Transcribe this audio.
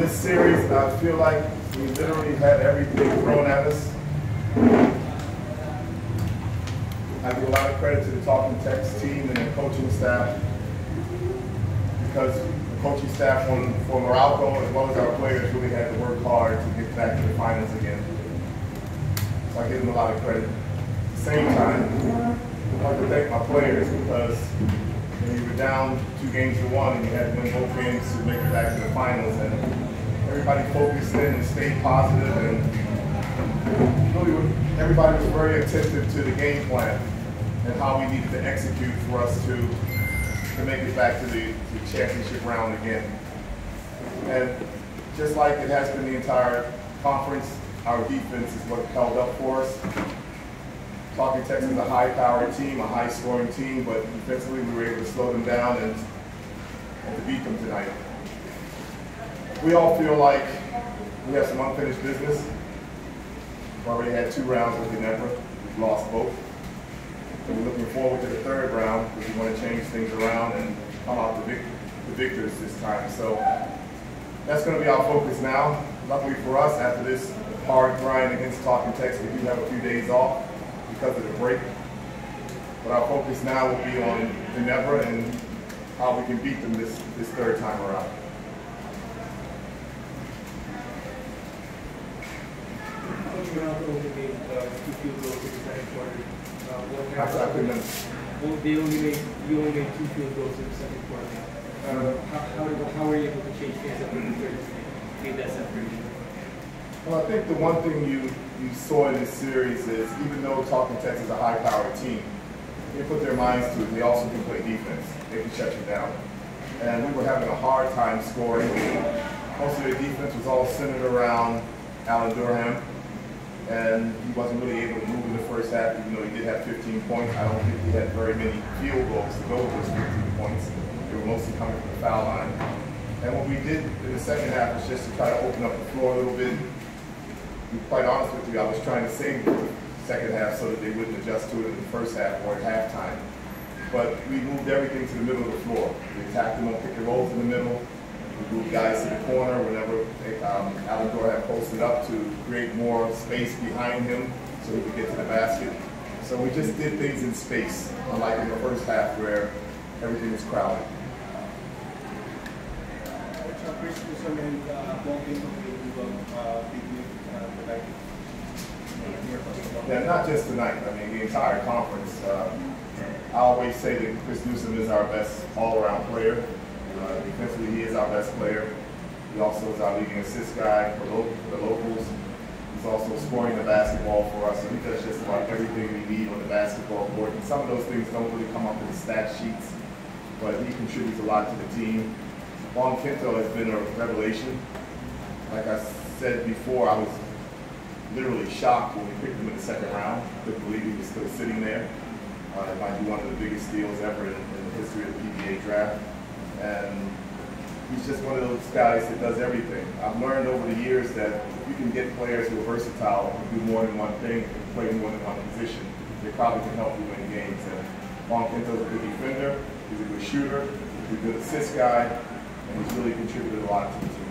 this series, I feel like we literally had everything thrown at us. I give a lot of credit to the Talking Text team and the coaching staff, because the coaching staff for Morocco, as well as our players, really had to work hard to get back to the finals again. So I give them a lot of credit. At the same time, I'd like to thank my players, because when you were down 2-1 and you had to win both games to make it back to the finals, and everybody focused in and stayed positive, and really everybody was very attentive to the game plan and how we needed to execute for us to make it back to the championship round again. And just like it has been the entire conference, our defense is what held up for us. Talking Text is a high-powered team, a high-scoring team, but defensively we were able to slow them down and to beat them tonight. We all feel like we have some unfinished business. We've already had 2 rounds with Ginebra. We've lost both. So we're looking forward to the 3rd round, because we want to change things around and come out the victors this time. So that's going to be our focus now. Luckily for us, after this hard grind against Talking Text, we do have a few days off because of the break. But our focus now will be on Ginebra and how we can beat them this 3rd time around. You only made 2 field goals in the second quarter. You only made 2 field goals in the second quarter. How were you able to change things up in the 3rd to make that separation? Well, I think the one thing you saw in this series is, even though Talking Text is a high-powered team, they put their minds to it. They also can play defense. They can shut you down. And we were having a hard time scoring. Most of their defense was all centered around Alan Durham, and he wasn't really able to move in the first half, even though he did have 15 points. I don't think he had very many field goals to go with those 15 points. They were mostly coming from the foul line. And what we did in the second half was just to try to open up the floor a little bit. To be quite honest with you, I was trying to save the second half so that they wouldn't adjust to it in the first half or at halftime. But we moved everything to the middle of the floor. We attacked them on pick and rolls in the middle. We moved guys to the corner whenever Alan Durham posted up to create more space behind him so he could get to the basket. So we just did things in space, unlike in the first half where everything was crowded. Yeah, not just tonight. I mean, the entire conference. I always say that Chris Newsom is our best all-around player. Defensively, he is our best player. He also is our leading assist guy for the locals. He's also scoring the basketball for us, so he does just about everything we need on the basketball court. And some of those things don't really come up in the stat sheets, but he contributes a lot to the team. Juan Quinto has been a revelation. Like I said before, I was literally shocked when we picked him in the 2nd round. Couldn't believe he was still sitting there. It might be one of the biggest deals ever in the history of the PBA draft. And he's just one of those guys that does everything. I've learned over the years that if you can get players who are versatile and do more than one thing, and play more than one position, they probably can help you win games. And Juan Quinto's a good defender, he's a good shooter, he's a good assist guy, and he's really contributed a lot to the team.